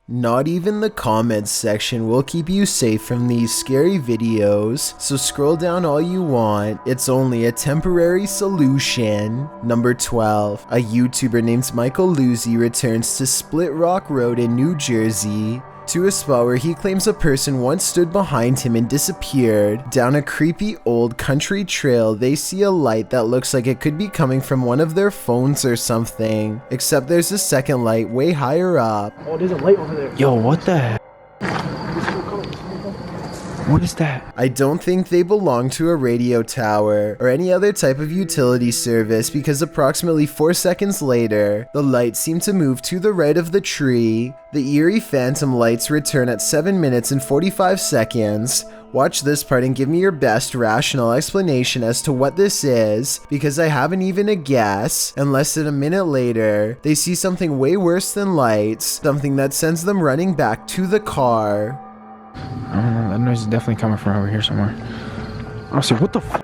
Not even the comments section will keep you safe from these scary videos, so scroll down all you want, it's only a temporary solution. Number 12. A YouTuber named Michael Luzzi returns to Split Rock Road in New Jersey, to a spot where he claims a person once stood behind him and disappeared. Down a creepy old country trail, they see a light that looks like it could be coming from one of their phones or something, except there's a second light way higher up. Oh, there's a light over there. Yo, what the heck? What is that? I don't think they belong to a radio tower or any other type of utility service, because approximately 4 seconds later, the lights seem to move to the right of the tree. The eerie phantom lights return at 7 minutes and 45 seconds. Watch this part and give me your best rational explanation as to what this is, because I haven't even a guess. And less than a minute later, they see something way worse than lights, something that sends them running back to the car. I don't know, that noise is definitely coming from over here somewhere. Oh, so what the f?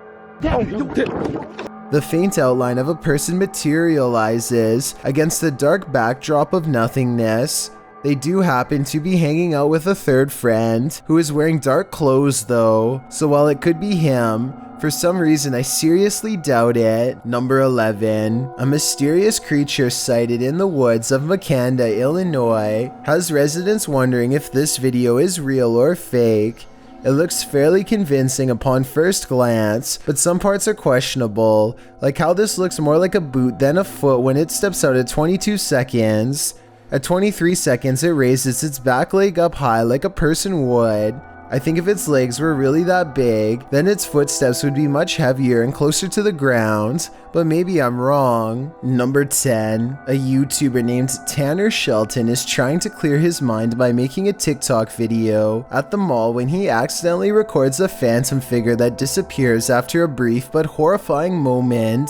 The faint outline of a person materializes against the dark backdrop of nothingness. They do happen to be hanging out with a third friend, who is wearing dark clothes though, so while it could be him, for some reason I seriously doubt it. Number 11. A mysterious creature sighted in the woods of Makanda, Illinois, has residents wondering if this video is real or fake. It looks fairly convincing upon first glance, but some parts are questionable, like how this looks more like a boot than a foot when it steps out at 22 seconds. At 23 seconds, it raises its back leg up high like a person would. I think if its legs were really that big, then its footsteps would be much heavier and closer to the ground, but maybe I'm wrong. Number 10. A YouTuber named Tanner Shelton is trying to clear his mind by making a TikTok video at the mall when he accidentally records a phantom figure that disappears after a brief but horrifying moment.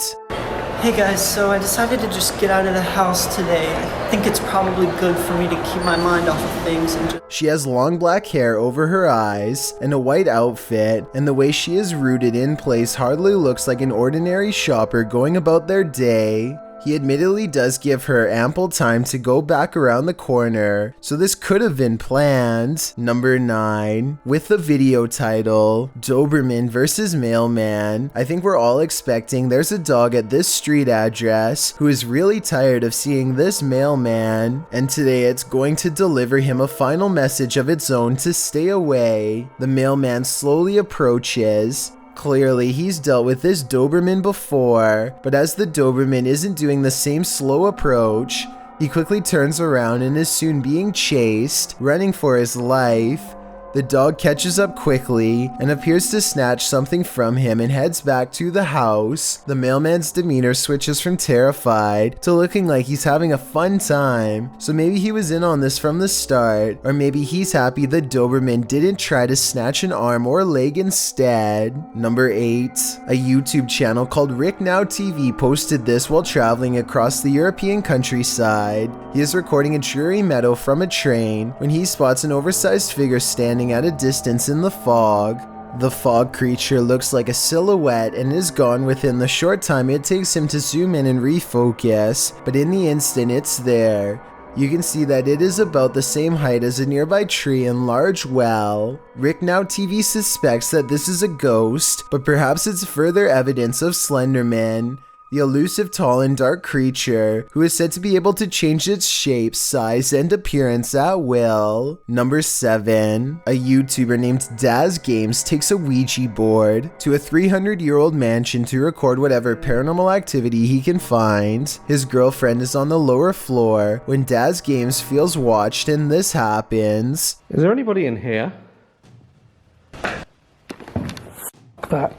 Hey guys, so I decided to just get out of the house today. I think it's probably good for me to keep my mind off of things and just... She has long black hair over her eyes and a white outfit, and the way she is rooted in place hardly looks like an ordinary shopper going about their day. He admittedly does give her ample time to go back around the corner, so this could have been planned. Number 9. With the video title, Doberman vs. Mailman, I think we're all expecting there's a dog at this street address who is really tired of seeing this mailman, and today it's going to deliver him a final message of its own to stay away. The mailman slowly approaches. Clearly, he's dealt with this Doberman before, but as the Doberman isn't doing the same slow approach, he quickly turns around and is soon being chased, running for his life. The dog catches up quickly and appears to snatch something from him and heads back to the house. The mailman's demeanor switches from terrified to looking like he's having a fun time, so maybe he was in on this from the start, or maybe he's happy the Doberman didn't try to snatch an arm or leg instead. Number 8. A YouTube channel called Rick Now TV posted this while traveling across the European countryside. He is recording a dreary meadow from a train when he spots an oversized figure standing at a distance in the fog. The fog creature looks like a silhouette and is gone within the short time it takes him to zoom in and refocus, but in the instant it's there. You can see that it is about the same height as a nearby tree and large well. Rick Now TV suspects that this is a ghost, but perhaps it's further evidence of Slenderman, the elusive tall and dark creature who is said to be able to change its shape, size, and appearance at will. Number 7. A YouTuber named Daz Games takes a Ouija board to a 300-year-old mansion to record whatever paranormal activity he can find. His girlfriend is on the lower floor when Daz Games feels watched, and this happens. Is there anybody in here? That.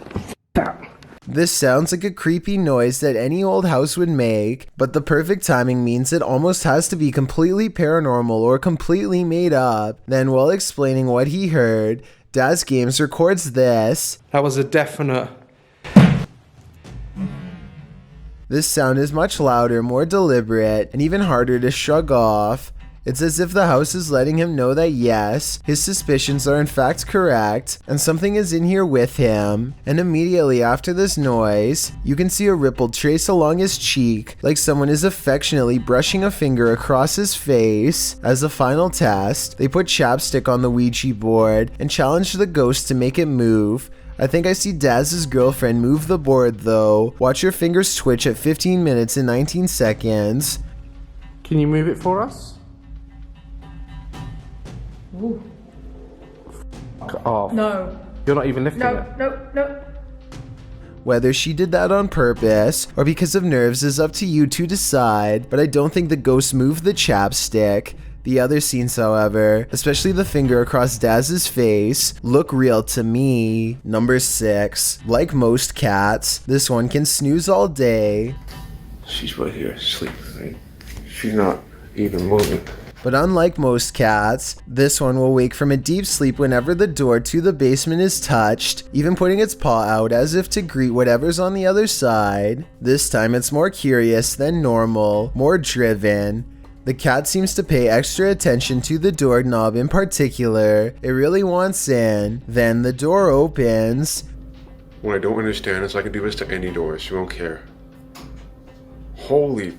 This sounds like a creepy noise that any old house would make, but the perfect timing means it almost has to be completely paranormal or completely made up. Then, while explaining what he heard, Daz Games records this. That was a definite... This sound is much louder, more deliberate, and even harder to shrug off. It's as if the house is letting him know that yes, his suspicions are in fact correct, and something is in here with him. And immediately after this noise, you can see a ripple trace along his cheek, like someone is affectionately brushing a finger across his face. As a final test, they put chapstick on the Ouija board and challenge the ghost to make it move. I think I see Daz's girlfriend move the board though. Watch her fingers twitch at 15 minutes and 19 seconds. Can you move it for us? Ooh. Fuck off. No. You're not even lifting it. No. Whether she did that on purpose or because of nerves is up to you to decide, but I don't think the ghost moved the chapstick. The other scenes, however, especially the finger across Daz's face, look real to me. Number 6. Like most cats, this one can snooze all day. She's right here, sleeping, right? She's not even moving. But unlike most cats, this one will wake from a deep sleep whenever the door to the basement is touched, even putting its paw out as if to greet whatever's on the other side. This time it's more curious than normal, more driven. The cat seems to pay extra attention to the doorknob in particular. It really wants in. Then the door opens. What I don't understand is I can do this to any door. She won't care. Holy.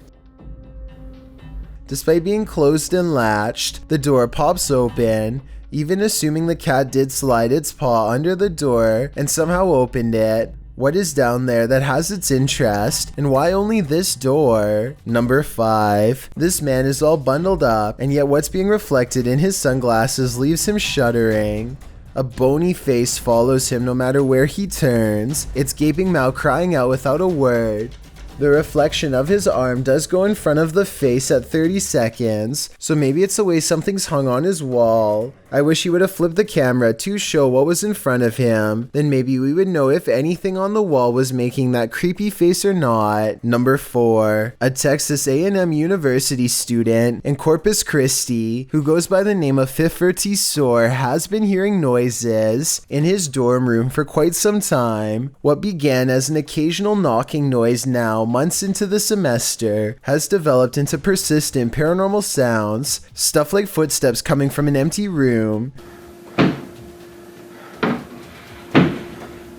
Despite being closed and latched, the door pops open. Even assuming the cat did slide its paw under the door and somehow opened it, what is down there that has its interest, and why only this door? Number 5. This man is all bundled up, and yet what's being reflected in his sunglasses leaves him shuddering. A bony face follows him no matter where he turns, its gaping mouth crying out without a word. The reflection of his arm does go in front of the face at 30 seconds, so maybe it's the way something's hung on his wall. I wish he would have flipped the camera to show what was in front of him, then maybe we would know if anything on the wall was making that creepy face or not. Number 4. A Texas A&M University student in Corpus Christi, who goes by the name of fiffertysor, has been hearing noises in his dorm room for quite some time. What began as an occasional knocking noise now, months into the semester, has developed into persistent paranormal sounds, stuff like footsteps coming from an empty room.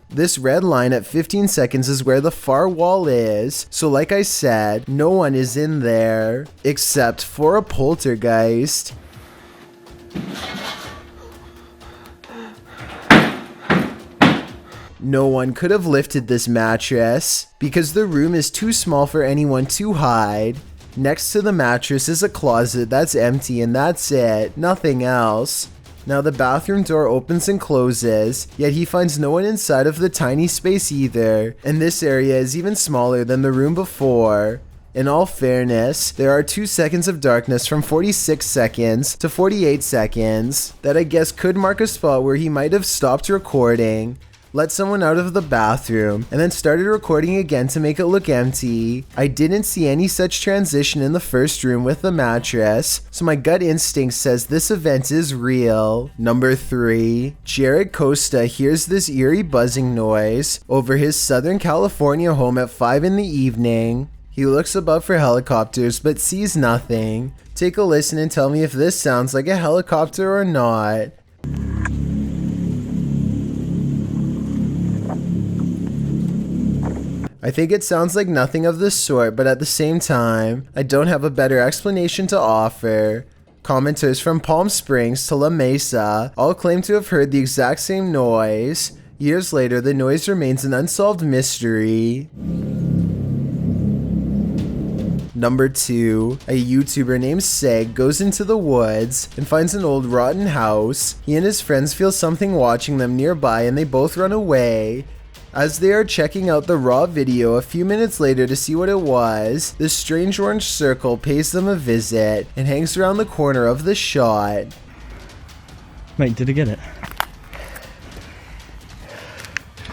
This red line at 15 seconds is where the far wall is, so like I said, no one is in there, except for a poltergeist. No one could have lifted this mattress, because the room is too small for anyone to hide. Next to the mattress is a closet that's empty and that's it, nothing else. Now the bathroom door opens and closes, yet he finds no one inside of the tiny space either, and this area is even smaller than the room before. In all fairness, there are 2 seconds of darkness from 46 seconds to 48 seconds that I guess could mark a spot where he might have stopped recording, let someone out of the bathroom, and then started recording again to make it look empty. I didn't see any such transition in the first room with the mattress, so my gut instinct says this event is real. Number 3. Jared Costa hears this eerie buzzing noise over his Southern California home at 5 in the evening. He looks above for helicopters but sees nothing. Take a listen and tell me if this sounds like a helicopter or not. I think it sounds like nothing of the sort, but at the same time, I don't have a better explanation to offer. Commenters from Palm Springs to La Mesa all claim to have heard the exact same noise. Years later, the noise remains an unsolved mystery. Number 2. A YouTuber named Seg goes into the woods and finds an old rotten house. He and his friends feel something watching them nearby and they both run away. As they are checking out the raw video a few minutes later to see what it was, this strange orange circle pays them a visit and hangs around the corner of the shot. Mate, did I get it?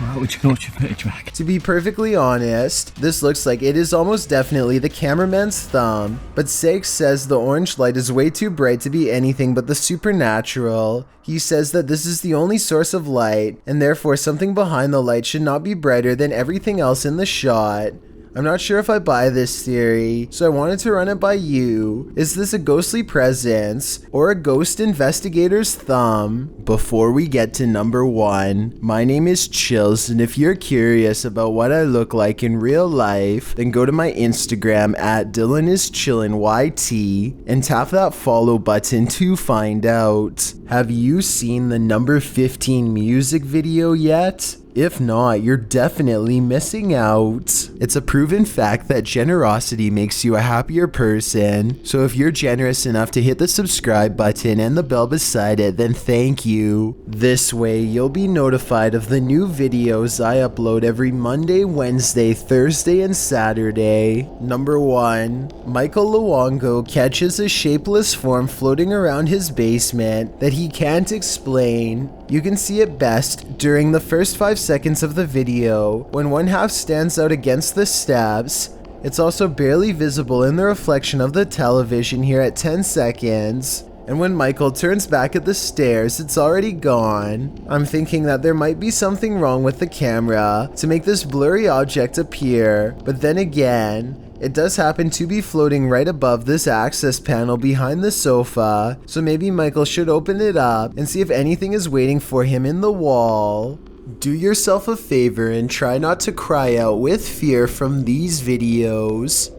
Alright, would you go watch your footage back? To be perfectly honest, this looks like it is almost definitely the cameraman's thumb, but Seg says the orange light is way too bright to be anything but the supernatural. He says that this is the only source of light, and therefore something behind the light should not be brighter than everything else in the shot. I'm not sure if I buy this theory, so I wanted to run it by you. Is this a ghostly presence or a ghost investigator's thumb? Before we get to number 1, my name is Chills, and if you're curious about what I look like in real life, then go to my Instagram at DylanIsChillinYT and tap that follow button to find out. Have you seen the number 15 music video yet? If not, you're definitely missing out. It's a proven fact that generosity makes you a happier person, so if you're generous enough to hit the subscribe button and the bell beside it, then thank you. This way, you'll be notified of the new videos I upload every Monday, Wednesday, Thursday, and Saturday. Number 1. Michael Luongo catches a shapeless form floating around his basement that he can't explain. You can see it best during the first 5 seconds of the video, when one half stands out against the steps. It's also barely visible in the reflection of the television here at 10 seconds. And when Michael turns back at the stairs, it's already gone. I'm thinking that there might be something wrong with the camera to make this blurry object appear, but then again, it does happen to be floating right above this access panel behind the sofa, so maybe Michael should open it up and see if anything is waiting for him in the wall. Do yourself a favor and try not to cry out with fear from these videos.